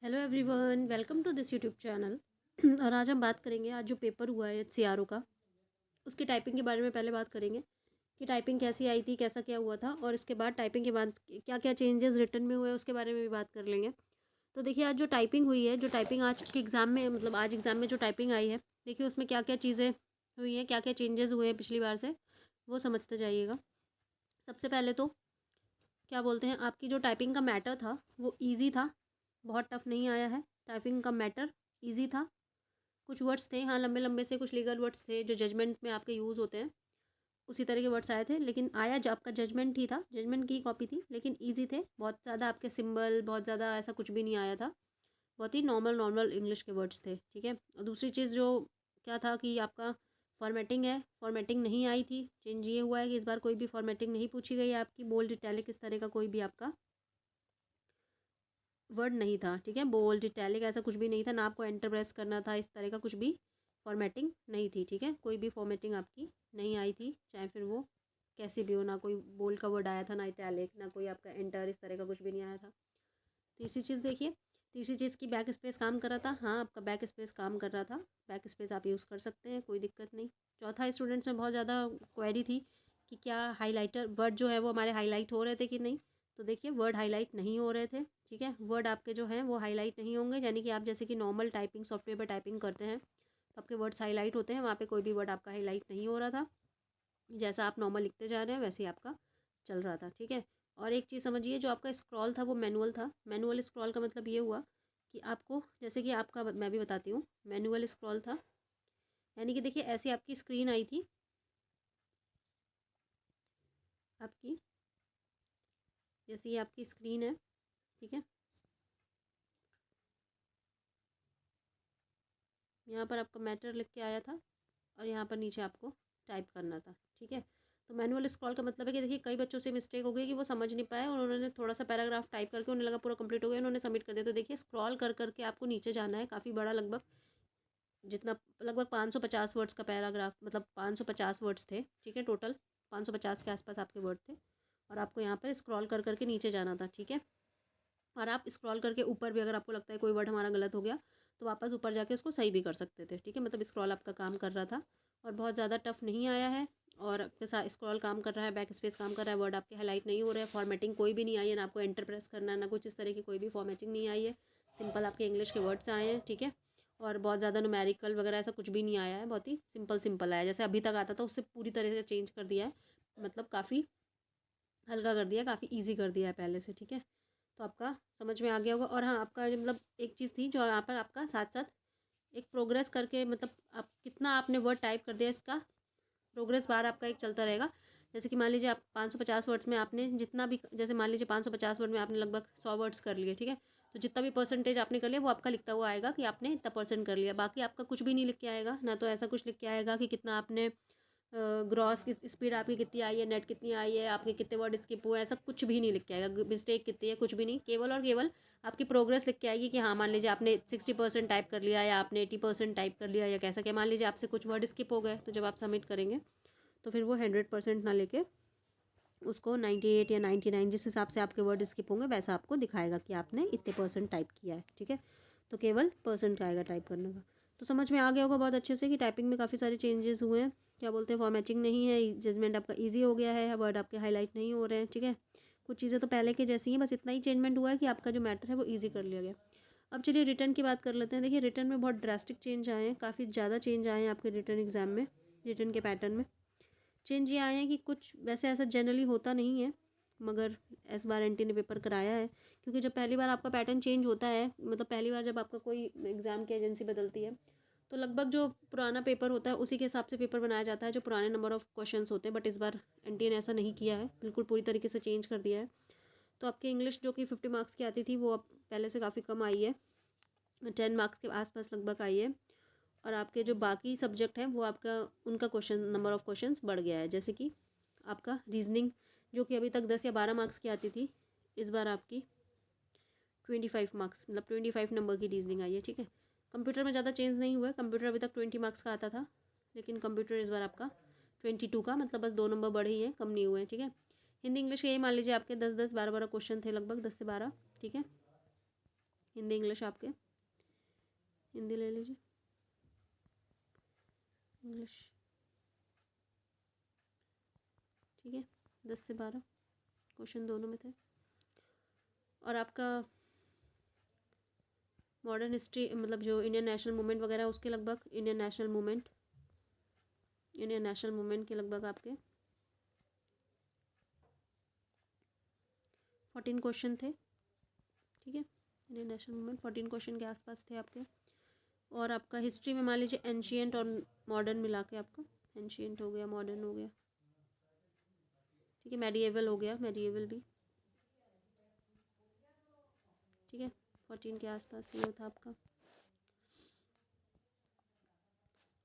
Hello everyone, welcome to this YouTube channel. और आज हम बात करेंगे, आज जो पेपर हुआ है सीआरओ का, उसकी टाइपिंग के बारे में पहले बात करेंगे कि टाइपिंग कैसी आई थी, कैसा क्या हुआ था, और इसके बाद टाइपिंग के बाद क्या क्या चेंजेस रिटर्न में हुए उसके बारे में भी बात कर लेंगे। तो देखिए, आज जो टाइपिंग हुई है, जो टाइपिंग आज के एग्ज़ाम में, मतलब आज एग्ज़ाम में जो टाइपिंग आई है, देखिए उसमें क्या क्या चीज़ें हुई हैं, क्या क्या चेंजेस हुए हैं पिछली बार से, वो समझते जाइएगा। सबसे पहले तो क्या बोलते हैं, आपकी जो टाइपिंग का मैटर था वो ईजी था, बहुत टफ नहीं आया है। टाइपिंग का मैटर ईजी था। कुछ वर्ड्स थे, हाँ, लंबे लंबे से, कुछ लीगल वर्ड्स थे जो जजमेंट में आपके यूज़ होते हैं, उसी तरह के वर्ड्स आए थे, लेकिन आया जो आपका जजमेंट ही था, जजमेंट की कॉपी थी, लेकिन ईजी थे। बहुत ज़्यादा आपके सिंबल, बहुत ज़्यादा ऐसा कुछ भी नहीं आया था। बहुत ही नॉर्मल नॉर्मल इंग्लिश के वर्ड्स थे, ठीक है। और दूसरी चीज़ जो क्या था कि आपका फॉर्मेटिंग है, फॉर्मेटिंग नहीं आई थी। चेंज ये हुआ है कि इस बार कोई भी फॉर्मेटिंग नहीं पूछी गई है आपकी, बोल्ड इटैलिक इस तरह का कोई भी आपका वर्ड नहीं था, ठीक है। बोल्ड इटैलिक ऐसा कुछ भी नहीं था, ना आपको एंटर प्रेस करना था, इस तरह का कुछ भी फॉर्मेटिंग नहीं थी, ठीक है। कोई भी फॉर्मेटिंग आपकी नहीं आई थी, चाहे फिर वो कैसी भी हो, ना कोई बोल्ड का वर्ड आया था, ना इटैलिक, ना कोई आपका एंटर, इस तरह का कुछ भी नहीं आया था। तीसरी चीज़ देखिए, तीसरी चीज़ की बैक स्पेस काम कर रहा था, हाँ, आपका बैक स्पेस काम कर रहा था, बैक स्पेस आप यूज़ कर सकते हैं, कोई दिक्कत नहीं। चौथा, स्टूडेंट्स में बहुत ज़्यादा क्वेरी थी कि क्या हाइलाइटर वर्ड जो है वो हमारे हाईलाइट हो रहे थे कि नहीं। तो देखिए, वर्ड हाईलाइट नहीं हो रहे थे, ठीक है। वर्ड आपके जो हैं वो हाईलाइट नहीं होंगे, यानी कि आप जैसे कि नॉर्मल टाइपिंग सॉफ्टवेयर पर टाइपिंग करते हैं तो आपके वर्ड्स हाईलाइट होते हैं, वहाँ पे कोई भी वर्ड आपका हाईलाइट नहीं हो रहा था। जैसा आप नॉर्मल लिखते जा रहे हैं वैसे ही आपका चल रहा था, ठीक है। और एक चीज़ समझिए, जो आपका स्क्रॉल था वो मैनुअल था। मैनुअल स्क्रॉल का मतलब ये हुआ कि आपको, जैसे कि आपका, मैं भी बताती हूँ, मैनुअल स्क्रॉल था, यानी कि देखिए ऐसी आपकी स्क्रीन आई थी आपकी, जैसे ये आपकी स्क्रीन है, ठीक है। यहाँ पर आपका मैटर लिख के आया था और यहाँ पर नीचे आपको टाइप करना था, ठीक है। तो मैनुअल स्क्रॉल का मतलब है कि देखिए कई बच्चों से मिस्टेक हो गई कि वो समझ नहीं पाए और उन्होंने थोड़ा सा पैराग्राफ टाइप करके उन्हें लगा पूरा कंप्लीट हो गया, उन्होंने सबमिट कर दिया। तो देखिए, स्क्रॉल कर करके आपको नीचे जाना है, काफ़ी बड़ा, लगभग जितना, लगभग 550 वर्ड्स का पैराग्राफ, मतलब 550 वर्ड्स थे, ठीक है। टोटल 550 के आसपास आपके वर्ड थे और आपको यहाँ पर स्क्रॉल कर करके नीचे जाना था, ठीक है। और आप स्क्रॉल करके ऊपर भी, अगर आपको लगता है कोई वर्ड हमारा गलत हो गया, तो वापस ऊपर जाके उसको सही भी कर सकते थे, ठीक है। मतलब स्क्रॉल आपका काम कर रहा था और बहुत ज़्यादा टफ नहीं आया है। और आपके साथ स्क्रॉल काम कर रहा है, बैक स्पेस काम कर रहा है, वर्ड आपके हाईलाइट नहीं हो रहे हैं, फॉर्मेटिंग कोई भी नहीं आई है, ना आपको एंटर प्रेस करना है, ना कुछ इस तरह की कोई भी फॉर्मेटिंग नहीं आई है। सिंपल आपके इंग्लिश के वर्ड्स आए हैं, ठीक है। और बहुत ज़्यादा न्यूमेरिकल वगैरह ऐसा कुछ भी नहीं आया है, बहुत ही सिंपल सिंपल आया है, जैसे अभी तक आता था उससे पूरी तरह से चेंज कर दिया है। मतलब काफ़ी हल्का कर दिया है, काफ़ी ईजी कर दिया है पहले से, ठीक है। तो आपका समझ में आ गया होगा। और हाँ, आपका जो, मतलब एक चीज़ थी जो यहाँ पर आपका साथ साथ एक प्रोग्रेस करके, मतलब आप कितना आपने वर्ड टाइप कर दिया, इसका प्रोग्रेस बार आपका एक चलता रहेगा। जैसे कि मान लीजिए आप 550 वर्ड्स में आपने जितना भी, जैसे मान लीजिए 550 वर्ड में आपने लगभग 100 वर्ड्स कर लिए, ठीक है। तो जितना भी परसेंटेज आपने कर लिया वो आपका लिखता हुआ आएगा कि आपने इतना परसेंट कर लिया। बाकी आपका कुछ भी नहीं लिख के आएगा, ना तो ऐसा कुछ लिख के आएगा कि कितना आपने ग्रॉस की स्पीड आपकी कितनी आई है, नेट कितनी आई है, आपके कितने वर्ड स्किप हुए, ऐसा कुछ भी नहीं लिख के आएगा, मिस्टेक कितनी है, कुछ भी नहीं। केवल और केवल आपकी प्रोग्रेस लिख के आएगी कि हाँ, मान लीजिए आपने 60% टाइप कर लिया या आपने 80% टाइप कर लिया, या कैसा क्या, मान लीजिए आपसे कुछ वर्ड स्किप हो गए, तो जब आप सबमिट करेंगे तो फिर वो 100% ना लेके उसको 98 या 99, जिस हिसाब से आपके वर्ड स्किप होंगे वैसा आपको दिखाएगा कि आपने इतने परसेंट टाइप किया है, ठीक है। तो केवल परसेंट का आएगा टाइप करने का। तो समझ में आ गया होगा बहुत अच्छे से कि टाइपिंग में काफ़ी सारे चेंजेस हुए हैं। क्या बोलते हैं, फॉर्मेटिंग नहीं है, जजमेंट आपका ईजी हो गया है, वर्ड आपके हाईलाइट नहीं हो रहे हैं, ठीक है। कुछ चीज़ें तो पहले के जैसी हैं, बस इतना ही चेंजमेंट हुआ है कि आपका जो मैटर है वो ईजी कर लिया गया। अब चलिए रिटर्न की बात कर लेते हैं। देखिए, रिटर्न में बहुत ड्रास्टिक चेंज आए हैं, काफ़ी ज़्यादा चेंज आए हैं आपके रिटर्न एग्जाम में, रिटर्न के पैटर्न में चेंज ये आए हैं कि कुछ, वैसे ऐसा जनरली होता नहीं है, मगर इस बार एनटी ने पेपर कराया है। क्योंकि जब पहली बार आपका पैटर्न चेंज होता है, मतलब पहली बार जब आपका कोई एग्ज़ाम की एजेंसी बदलती है, तो लगभग जो पुराना पेपर होता है उसी के हिसाब से पेपर बनाया जाता है, जो पुराने नंबर ऑफ़ क्वेश्चंस होते हैं। बट इस बार एनटी ने ऐसा नहीं किया है, बिल्कुल पूरी तरीके से चेंज कर दिया है। तो आपकी इंग्लिश जो कि 50 मार्क्स की आती थी वो अब पहले से काफ़ी कम आई है, 10 मार्क्स के आसपास लगभग आई है। और आपके जो बाकी सब्जेक्ट हैं वो आपका, उनका क्वेश्चन, नंबर ऑफ़ क्वेश्चंस बढ़ गया है। जैसे कि आपका रीजनिंग, जो कि अभी तक 10 या 12 मार्क्स की आती थी, इस बार आपकी 25 मार्क्स, मतलब 25 नंबर की रीजनिंग आई है, ठीक है। कंप्यूटर में ज़्यादा चेंज नहीं हुआ है, कंप्यूटर अभी तक 20 मार्क्स का आता था, लेकिन कंप्यूटर इस बार आपका 22 का, मतलब बस 2 नंबर बढ़े ही हैं, कम नहीं हुए हैं, ठीक है। हिंदी इंग्लिश के ये मान लीजिए आपके 10-10, 12-12 क्वेश्चन थे, लगभग 10 से 12, ठीक है। हिंदी इंग्लिश आपके, हिंदी ले लीजिए, इंग्लिश, ठीक है। 10 से 12 क्वेश्चन दोनों में थे। और आपका मॉडर्न हिस्ट्री मतलब जो इंडियन नेशनल मूवमेंट वगैरह उसके लगभग इंडियन नेशनल मूवमेंट के लगभग आपके 14 क्वेश्चन थे, ठीक है। इंडियन नेशनल मूवमेंट 14 क्वेश्चन के आसपास थे आपके। और आपका हिस्ट्री में मान लीजिए एंशियंट और मॉडर्न मिला के आपका एंशियंट हो गया, मॉडर्न हो गया, ठीक है। मेडिएवल हो गया, मेडिएवल भी, ठीक है। 14 के आसपास ये था आपका।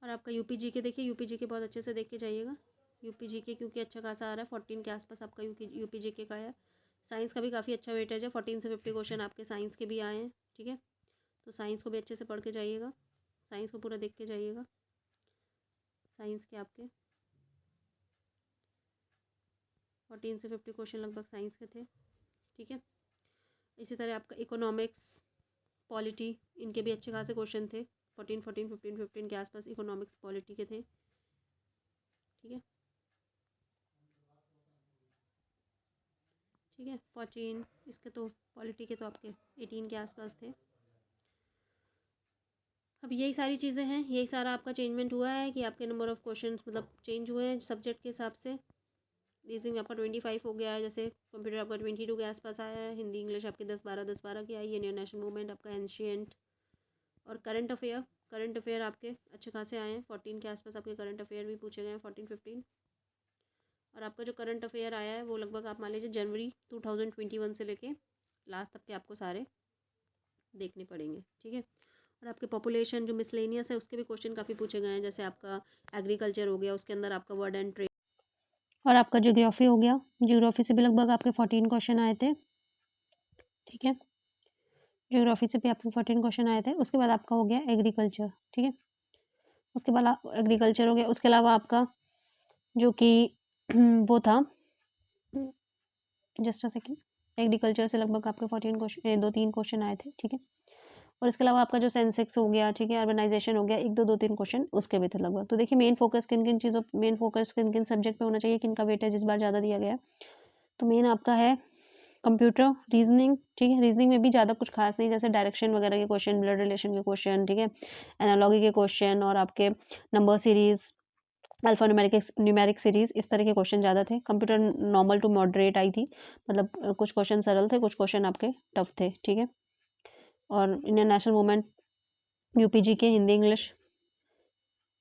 और आपका यूपी जीके देखिए, यूपी जीके बहुत अच्छे से देख के जाइएगा, यूपी जीके क्योंकि अच्छा खासा आ रहा है। 14 के आसपास आपका यूपी जीके का है। साइंस का भी काफ़ी अच्छा वेटेज है, 14 से 50 क्वेश्चन आपके साइंस के भी आए हैं, ठीक है। तो साइंस को भी अच्छे से पढ़ के जाइएगा, साइंस को पूरा देख के जाइएगा। साइंस के आपके 14 से 50 क्वेश्चन लगभग साइंस के थे, ठीक है। इसी तरह आपका इकोनॉमिक्स, पॉलिटी, इनके भी अच्छे खासे क्वेश्चन थे। 14 14 15 15 के आसपास इकोनॉमिक्स पॉलिटी के थे, ठीक है, ठीक है। 14 इसके तो पॉलिटी के तो आपके 18 के आसपास थे। अब यही सारी चीज़ें हैं, यही सारा आपका चेंजमेंट हुआ है कि आपके नंबर ऑफ़ क्वेश्चंस मतलब चेंज हुए हैं सब्जेक्ट के हिसाब से। रीजनिंग आपका 25 हो गया है, जैसे कंप्यूटर आपका 22 के आसपास आया है, हिंदी इंग्लिश आपके 10 12 की आई है, इंडियन नेशनल मूवमेंट आपका एंशियंट। और करंट अफेयर आपके अच्छे खासे आए हैं, 14 के आसपास आपके करंट अफेयर भी पूछे गए हैं, 14 15। और आपका जो करंट अफेयर आया है वो लगभग आप मान लीजिए जनवरी 2021 से लेके लास्ट तक के आपको सारे देखने पड़ेंगे, ठीक है। और आपके पॉपुलेशन जो मिसलेनियस है उसके भी क्वेश्चन काफ़ी पूछे गए हैं, जैसे आपका एग्रीकल्चर हो गया, उसके अंदर आपका वर्ड एंड ट्रेड। और आपका ज्योग्राफी हो गया, ज्योग्राफी से भी लगभग आपके 14 क्वेश्चन आए थे, ठीक है। ज्योग्राफी से भी आपके 14 क्वेश्चन आए थे। उसके बाद आपका हो गया एग्रीकल्चर, ठीक है। उसके बाद एग्रीकल्चर हो गया, उसके अलावा आपका जो कि वो था जस्ट अ सेकेंड, एग्रीकल्चर से लगभग आपके 14 क्वेश्चन 2-3 क्वेश्चन आए थे, ठीक है। और इसके अलावा आपका जो सेंसेक्स हो गया, ठीक है, अर्बनाइजेशन हो गया, 1-2 2-3 क्वेश्चन उसके भी थे लगभग। तो देखिए मेन फोकस किन किन चीज़ों मेन फोकस किन किन सब्जेक्ट पे होना चाहिए, किन का वेटेज इस बार ज़्यादा दिया गया है। तो मेन आपका है कंप्यूटर, रीजनिंग, ठीक है। रीजनिंग में भी ज़्यादा कुछ खास नहीं, जैसे डायरेक्शन वगैरह के क्वेश्चन, ब्लड रिलेशन के क्वेश्चन, ठीक है, एनालॉगी के क्वेश्चन और आपके number series, alpha numeric series, इस तरह के क्वेश्चन ज़्यादा थे। कंप्यूटर नॉर्मल टू मॉडरेट आई थी, मतलब कुछ क्वेश्चन सरल थे, कुछ क्वेश्चन आपके टफ थे, ठीक है। और इंडियन नेशनल मूवमेंट, यूपीजी के हिंदी इंग्लिश,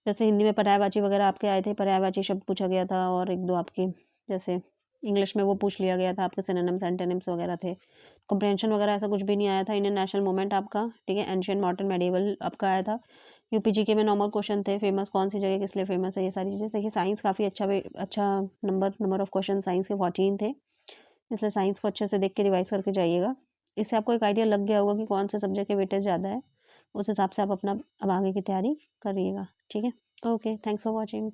जैसे हिंदी में पर्यायवाची वगैरह आपके आए थे, पर्यायवाची शब्द पूछा गया था, और 1-2 आपके जैसे इंग्लिश में वो पूछ लिया गया था, आपके सिनोनिम्स एंटोनिम्स वगैरह थे। कॉम्प्रिहेंशन वगैरह ऐसा कुछ भी नहीं आया था। इंडियन नेशनल मूवमेंट आपका, ठीक है, एंशिएंट मॉडर्न मेडिएवल आपका आया था। यूपीजीके में नॉर्मल क्वेश्चन थे, फेमस कौन सी जगह किस लिए फेमस है, ये सारी चीज़ें। देखिए साइंस काफ़ी अच्छा नंबर ऑफ क्वेश्चन साइंस के 14 थे, इसलिए साइंस को अच्छे से देख के रिवाइज करके जाइएगा। इससे आपको एक आइडिया लग गया होगा कि कौन से सब्जेक्ट के वेटेज ज़्यादा है, उस हिसाब से आप अपना अब आगे की तैयारी करिएगा, ठीक है। Okay, thanks for watching.